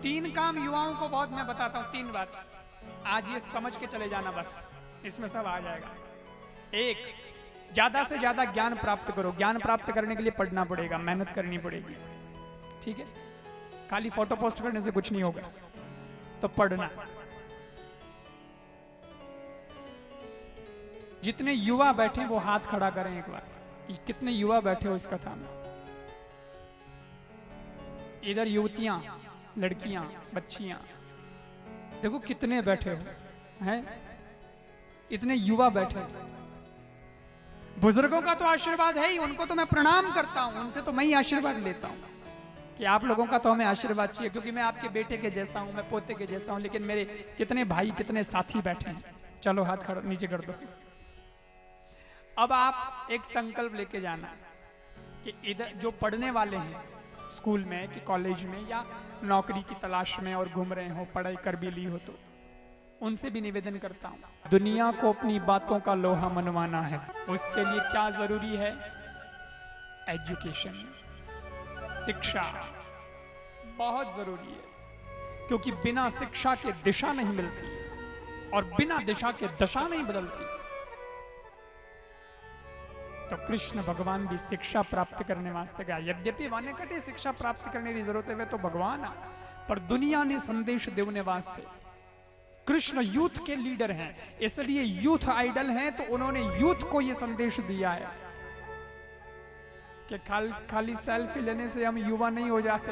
तीन काम युवाओं को बहुत मैं बताता हूं, तीन बात आज ये समझ के चले जाना, बस इसमें सब आ जाएगा। एक, ज्यादा से ज्यादा ज्ञान प्राप्त करो। ज्ञान प्राप्त करने के लिए पढ़ना पड़ेगा, मेहनत करनी पड़ेगी, ठीक है? खाली फोटो पोस्ट करने से कुछ नहीं होगा, तो पढ़ना। जितने युवा बैठे वो हाथ खड़ा करें एक बार कि कितने युवा बैठे हो इस कथा में। इधर युवतियां, लड़कियां, बच्चियां, देखो कितने बैठे हो हैं, इतने युवा बैठे हैं। बुजुर्गों का तो आशीर्वाद है ही, उनको तो मैं प्रणाम करता हूं, उनसे तो मैं ही आशीर्वाद लेता हूं कि आप लोगों का तो हमें आशीर्वाद चाहिए, क्योंकि मैं आपके बेटे के जैसा हूं, मैं पोते के जैसा हूं। लेकिन मेरे कितने भाई, कितने साथी बैठे हैं, चलो हाथ खड़ा नीचे कर दो। अब आप एक संकल्प लेके जाना कि इधर जो पढ़ने वाले हैं स्कूल में कि कॉलेज में या नौकरी की तलाश में और घूम रहे हो, पढ़ाई कर भी ली हो, तो उनसे भी निवेदन करता हूं, दुनिया को अपनी बातों का लोहा मनवाना है। उसके लिए क्या जरूरी है? एजुकेशन, शिक्षा बहुत जरूरी है, क्योंकि बिना शिक्षा के दिशा नहीं मिलती और बिना दिशा के दशा नहीं बदलती। तो कृष्ण भगवान भी शिक्षा प्राप्त करने वास्ते गया। यद्यपि वाने कटे शिक्षा प्राप्त करने की जरूरत है, वे तो भगवान आ, पर दुनिया ने संदेश देने वास्ते कृष्ण यूथ के लीडर हैं, इसलिए यूथ आइडल हैं, तो उन्होंने यूथ को यह संदेश दिया है कि खाली सेल्फी लेने से हम युवा नहीं हो जाते,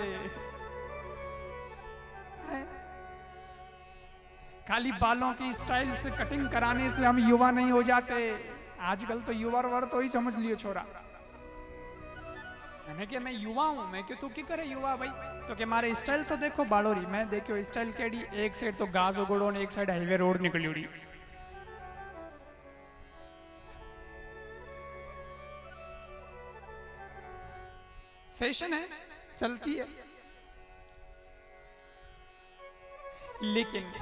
खाली बालों की स्टाइल से कटिंग कराने से हम युवा नहीं हो जाते। आजकल तो युवा वर्ग तो ही समझ लियो छोरा, मैंने कि मैं युवा हूं, मैं क्यों तू की करे युवा भाई, तो कि मारे स्टाइल तो देखो बालोरी, मैं देखो स्टाइल केड़ी, एक साइड तो गाज उगड़ो ने एक साइड हाईवे रोड निकली उड़ी। फैशन है, चलती है, लेकिन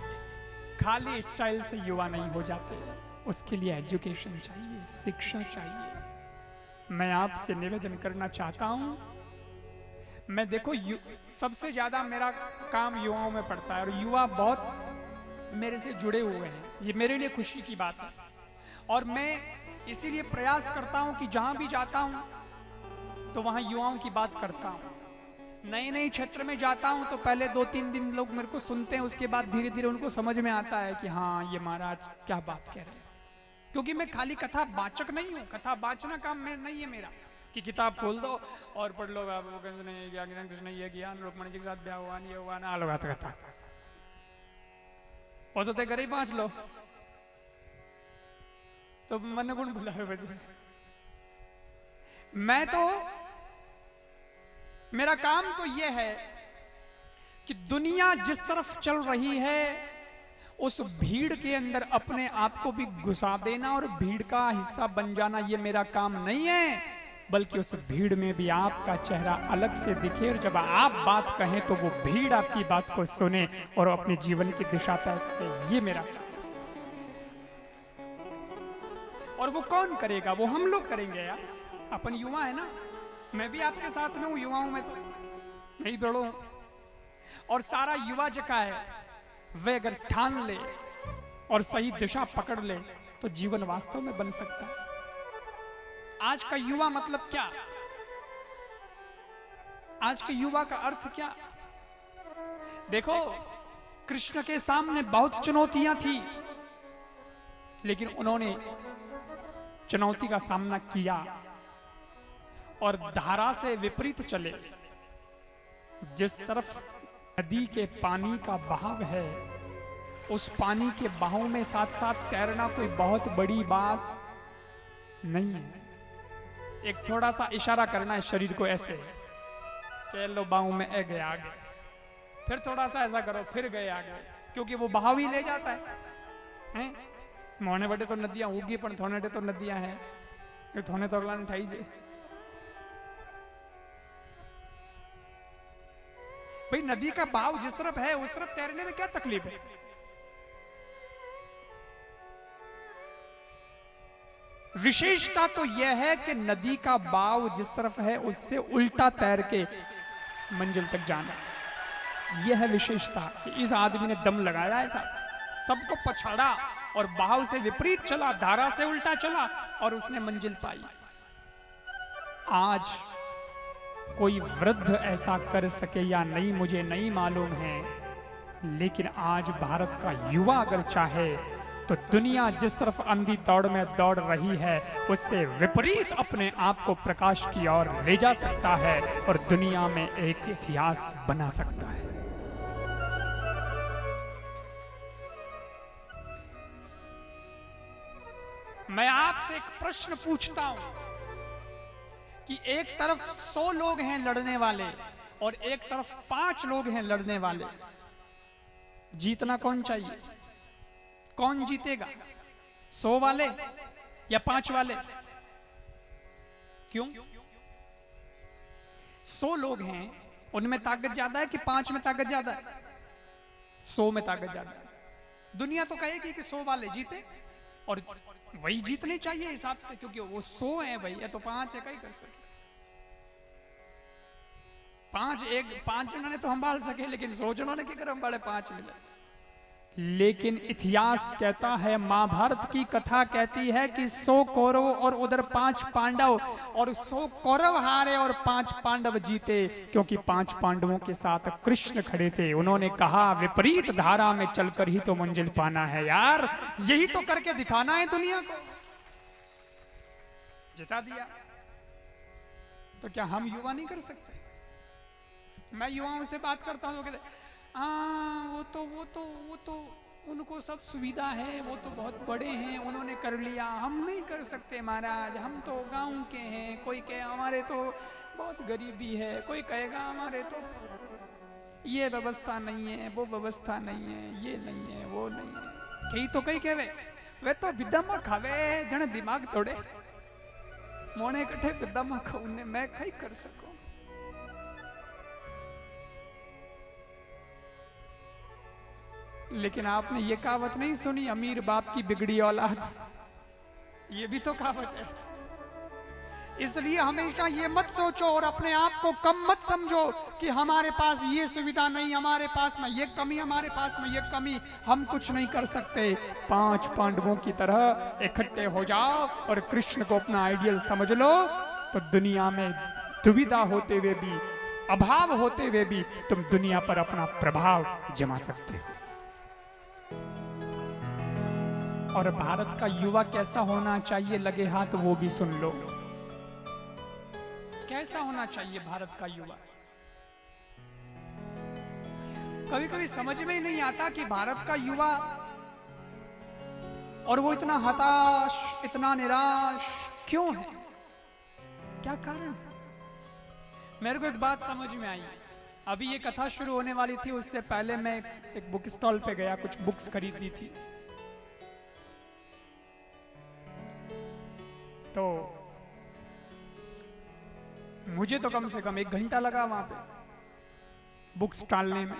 खाली स्टाइल से युवा नहीं हो जाते, उसके लिए एजुकेशन चाहिए, शिक्षा चाहिए। मैं आपसे निवेदन करना चाहता हूं, मैं देखो सबसे ज्यादा मेरा काम युवाओं में पड़ता है और युवा बहुत मेरे से जुड़े हुए हैं, ये मेरे लिए खुशी की बात है। और मैं इसीलिए प्रयास करता हूं कि जहां भी जाता हूं तो वहां युवाओं की बात करता हूं। नए नए क्षेत्र में जाता हूं तो पहले 2-3 दिन लोग मेरे को सुनते हैं, उसके बाद धीरे धीरे उनको समझ में आता है कि हाँ ये महाराज क्या बात कह रहे हैं। क्योंकि मैं खाली कथा वाचक नहीं हूं, कथा वाचना काम में नहीं है मेरा कि किताब खोल दो और पढ़ लो, कृष्ण ने ये किया, रुक्मणी जी के साथ ब्याह हुआ, ये हुआ ना, लो कथा वो तो घर ही पांच लो तो मन गुण बुलावे बजे। मैं तो, मेरा काम तो यह है कि दुनिया जिस तरफ चल रही है उस भीड़ के अंदर अपने आप को भी घुसा देना और भीड़ का हिस्सा बन जाना, ये मेरा काम नहीं है, बल्कि उस भीड़ में भी आपका चेहरा अलग से दिखे और जब आप बात कहें तो वो भीड़ आपकी बात को सुने और अपने जीवन की दिशा तय करे, ये मेरा काम। और वो कौन करेगा? वो हम लोग करेंगे यार, अपन युवा है ना, मैं भी आपके साथ में हूं, युवाओं में तो नहीं बड़ो हूं। और सारा युवा जका है वे अगर ठान ले और सही दिशा पकड़ ले तो जीवन वास्तव में बन सकता है। आज का युवा मतलब क्या? आज के युवा का अर्थ क्या? देखो, कृष्ण के सामने बहुत चुनौतियां थी, लेकिन उन्होंने चुनौती का सामना किया और धारा से विपरीत चले। जिस तरफ नदी के पानी का बहाव है, उस पानी के बहाव में साथ साथ तैरना कोई बहुत बड़ी बात नहीं है। एक थोड़ा सा इशारा करना है शरीर को, ऐसे कह लो बाहों में ए गए आगे, फिर थोड़ा सा ऐसा करो फिर गए आगे, क्योंकि वो बहाव ही ले जाता है। मोने बड़े तो नदियां होगी पर थोने तो नदियां हैं, थोने तो अगला ठाई जे भाई, नदी का बहाव जिस तरफ है उस तरफ तैरने में क्या तकलीफ है? विशेषता तो यह है कि नदी का बहाव जिस तरफ है उससे उल्टा तैर के मंजिल तक जाना। यह है विशेषता कि इस आदमी ने दम लगाया ऐसा, सबको पछाड़ा और बहाव से विपरीत चला, धारा से उल्टा चला और उसने मंजिल पाई। आज कोई वृद्ध ऐसा कर सके या नहीं मुझे नहीं मालूम है, लेकिन आज भारत का युवा अगर चाहे तो दुनिया जिस तरफ अंधी दौड़ में दौड़ रही है उससे विपरीत अपने आप को प्रकाश की ओर ले जा सकता है और दुनिया में एक इतिहास बना सकता है। मैं आपसे एक प्रश्न पूछता हूं कि एक तरफ 100 लोग हैं लड़ने वाले और एक तरफ 5 लोग हैं लड़ने वाले, जीतना कौन चाहिए? कौन जीतेगा, 100 वाले या 5 वाले? क्यों? 100 लोग हैं, उनमें ताकत ज्यादा है कि 5 में ताकत ज्यादा है? 100 में ताकत ज्यादा है। दुनिया तो कहेगी कि 100 वाले जीते और वही जीतने चाहिए हिसाब से, क्योंकि वो 100 है भाई, या तो 5 है, कहीं कर सके। 5 जनों ने तो संभाल सके, लेकिन 100 जनों ने क्या संभाले 5 मिले। लेकिन इतिहास कहता है, महाभारत की कथा कहती है कि 100 कौरव और उधर 5 पांडव, और 100 कौरव हारे और 5 पांडव जीते, क्योंकि 5 पांडवों के साथ कृष्ण खड़े थे। उन्होंने कहा विपरीत धारा में चलकर ही तो मंजिल पाना है यार, यही तो करके दिखाना है दुनिया को। जिता दिया तो क्या हम युवा नहीं कर सकते? मैं युवाओं से बात करता हूं तो कहते वो तो उनको सब सुविधा है, वो तो बहुत बड़े हैं, उन्होंने कर लिया, हम नहीं कर सकते महाराज, हम तो गांव के हैं। कोई कहे हमारे तो बहुत गरीबी है, कोई कहेगा हमारे तो ये व्यवस्था नहीं है, वो व्यवस्था नहीं है, ये नहीं है, वो नहीं है। कई तो कई कहे वे तो बिदमा खावे जने दिमाग तोड़े, मोने कठे बिदमा खाऊने मैं कई कर सकूं। लेकिन आपने ये कहावत नहीं सुनी, अमीर बाप की बिगड़ी औलाद? ये भी तो कहावत है। इसलिए हमेशा ये मत सोचो और अपने आप को कम मत समझो कि हमारे पास ये सुविधा नहीं, हमारे पास में ये कमी, हमारे पास में ये कमी, हम कुछ नहीं कर सकते। 5 पांडवों की तरह इकट्ठे हो जाओ और कृष्ण को अपना आइडियल समझ लो, तो दुनिया में दुविधा होते हुए भी, अभाव होते हुए भी तुम दुनिया पर अपना प्रभाव जमा सकते हो। और भारत का युवा कैसा होना चाहिए, लगे हाथ वो भी सुन लो। कैसा होना चाहिए भारत का युवा? कभी कभी समझ में ही नहीं आता कि भारत का युवा, और वो इतना हताश, इतना निराश क्यों है, क्या कारण है? मेरे को एक बात समझ में आई। अभी ये कथा शुरू होने वाली थी, उससे पहले मैं एक बुक स्टॉल पे गया, कुछ बुक्स खरीदी थी। तो मुझे तो कम से कम 1 घंटा लगा वहां पे बुक्स टालने में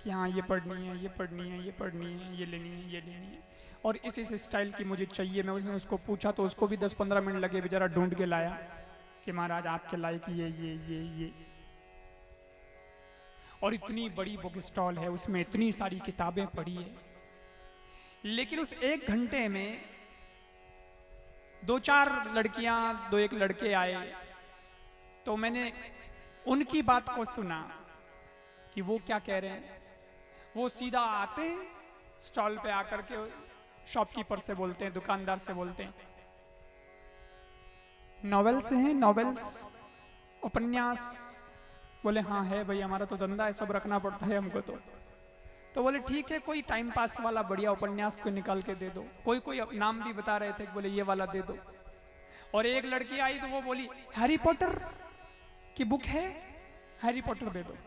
कि हाँ ये पढ़नी है, ये पढ़नी है, ये पढ़नी है, ये लेनी है, ये लेनी है, और इस स्टाइल की मुझे चाहिए। मैं उसने उसको पूछा तो उसको भी 10-15 मिनट लगे, बेचारा ढूंढ के लाया कि महाराज आपके लायक ये। और इतनी बड़ी बुक स्टॉल है, उसमें इतनी सारी किताबें पढ़ी है, लेकिन उस 1 घंटे में 2-4 लड़कियां, 2-1 लड़के आए, तो मैंने उनकी बात को सुना कि वो क्या कह रहे हैं। वो सीधा आते स्टॉल पे आकर के शॉपकीपर से बोलते हैं, दुकानदार से बोलते हैं, नॉवेल्स हैं, नॉवेल्स, उपन्यास? बोले हाँ है भाई, हमारा तो धंधा है, सब रखना पड़ता है हमको। तो बोले ठीक है, कोई टाइम पास वाला बढ़िया उपन्यास को निकाल के दे दो। कोई नाम भी बता रहे थे, बोले ये वाला दे दो। और एक लड़की आई तो वो बोली हैरी पॉटर की बुक है, हैरी पॉटर दे दो।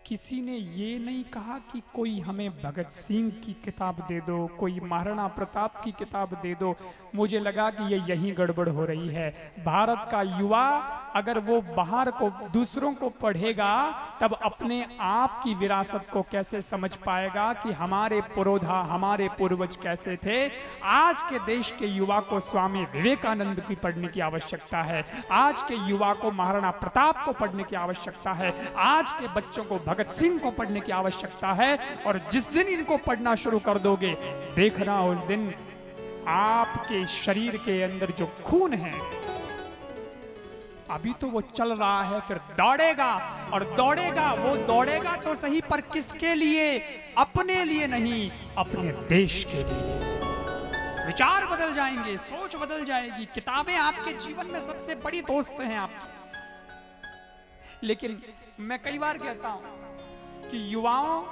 किसी ने ये नहीं कहा कि कोई हमें भगत सिंह की किताब दे दो, कोई महाराणा प्रताप की किताब दे दो। मुझे लगा कि ये यहीं गड़बड़ हो रही है। भारत का युवा अगर वो बाहर को दूसरों को पढ़ेगा तब अपने आप की विरासत को कैसे समझ पाएगा कि हमारे पुरोधा, हमारे पूर्वज कैसे थे। आज के देश के युवा को स्वामी विवेकानंद की पढ़ने की आवश्यकता है। आज के युवा को महाराणा प्रताप को पढ़ने की आवश्यकता है। आज के बच्चों को भगत सिंह को पढ़ने की आवश्यकता है। और जिस दिन इनको पढ़ना शुरू कर दोगे, देखना उस दिन आपके शरीर के अंदर जो खून है, अभी तो वो चल रहा है, फिर दौड़ेगा और दौड़ेगा। वो दौड़ेगा तो सही, पर किसके लिए? अपने लिए नहीं, अपने देश के लिए। विचार बदल जाएंगे, सोच बदल जाएगी। किताबें आपके जीवन में सबसे बड़ी दोस्त हैं आपकी। लेकिन मैं कई बार कहता हूं कि युवाओं,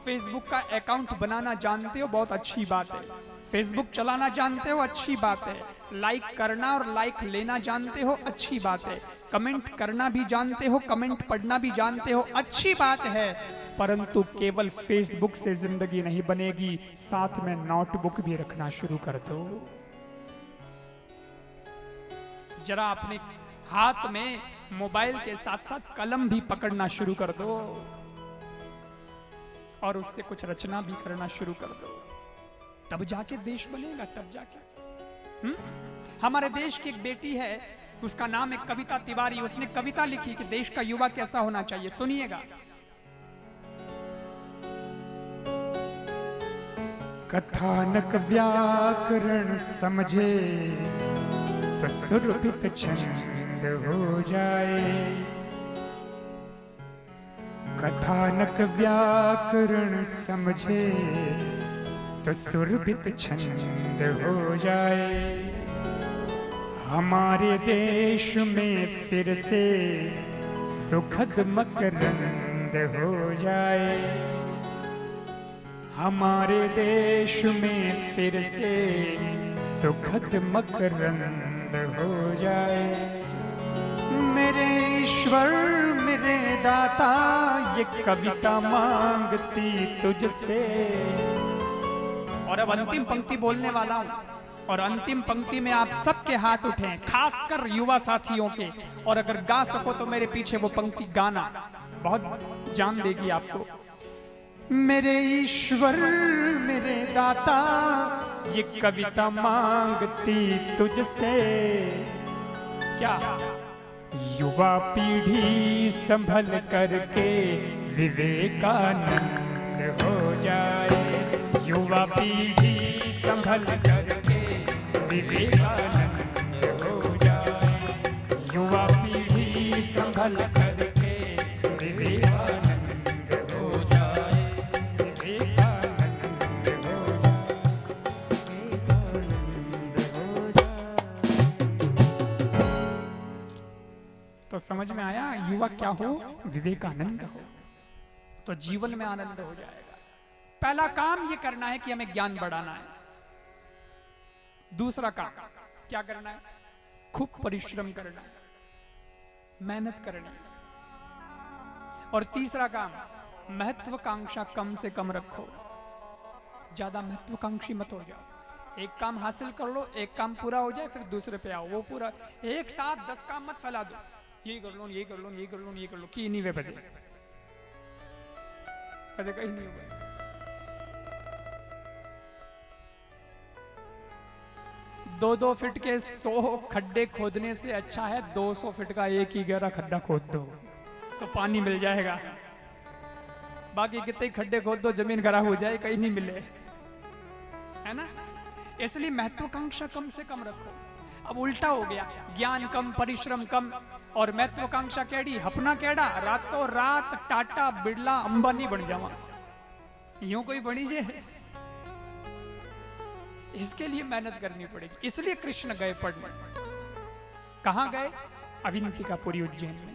फेसबुक का अकाउंट बनाना जानते हो, बहुत अच्छी बात है। फेसबुक चलाना जानते हो, अच्छी बात है। लाइक करना और लाइक लेना जानते हो, अच्छी बात है। कमेंट करना भी जानते हो, कमेंट पढ़ना भी जानते हो, अच्छी बात है। परंतु केवल फेसबुक से जिंदगी नहीं बनेगी, साथ में नोटबुक भी रखना शुरू कर दो। जरा अपने हाथ में मोबाइल के साथ साथ कलम भी पकड़ना शुरू कर दो और उससे कुछ रचना भी करना शुरू कर दो। तब जाके देश बनेगा, तब जाके। हमारे देश की एक बेटी है, उसका नाम है कविता तिवारी। उसने कविता लिखी कि देश का युवा कैसा होना चाहिए। सुनिएगा। कथानक व्याकरण समझे तो सुरभित छंद हो जाए। कथानक व्याकरण समझे तो सुरभित छंद हो जाए। हमारे देश में फिर से सुखद मकरंद हो जाए। हमारे देश में फिर से सुखद मकरंद हो जाए। मेरे ईश्वर, मेरे दाता, ये कविता मांगती तुझसे। और अब अंतिम पंक्ति बोलने वाला हूं, और अंतिम पंक्ति में आप सबके हाथ उठें, खासकर युवा साथियों के। और अगर गा सको तो मेरे पीछे वो पंक्ति गाना, बहुत जान देगी आपको। मेरे ईश्वर, मेरे दाता, ये कविता मांगती तुझसे। क्या? युवा पीढ़ी संभल करके विवेकानंद हो जाए। युवा पीढ़ी संभल करके विवेकानंद हो जाए। युवा पीढ़ी संभल करके विवेकानंद हो जाए। विवेकानंद हो जाए। तो समझ में आया? युवा क्या हो? विवेकानंद हो, तो जीवन में आनंद हो जाएगा। पहला काम ये करना है कि हमें ज्ञान बढ़ाना है। दूसरा काम क्या करना है? खूब परिश्रम करना है, मेहनत करनी है। और तीसरा काम, महत्वाकांक्षा कम से कम रखो। ज्यादा महत्वाकांक्षी मत हो जाओ। एक काम हासिल कर लो, एक काम पूरा हो जाए, फिर दूसरे पे आओ। वो पूरा एक साथ 10 काम मत फैला दो। ये कर लो, ये कर लो, ये कर लो, ये कर लो, कि नहीं वे बजे कहीं नहीं होगा। 2-2 फीट के 100 खड्डे खोदने से अच्छा है 200 फीट का एक ही गहरा खड्डा खोद दो, तो पानी मिल जाएगा। बाकी कितने खड्डे खोद दो, जमीन खराब हो जाए, कहीं नहीं मिले, है ना। इसलिए महत्वाकांक्षा कम से कम रखो। अब उल्टा हो गया, ज्ञान कम, परिश्रम कम और महत्वाकांक्षा केड़ी, अपना केड़ा, रातों रात टाटा बिरला अंबानी बन जावा, यूं कोई बनी जे। इसके लिए मेहनत करनी पड़ेगी। इसलिए कृष्ण गए पढ़ने। कहां गए? अविंतिकापुरी उज्जैन में।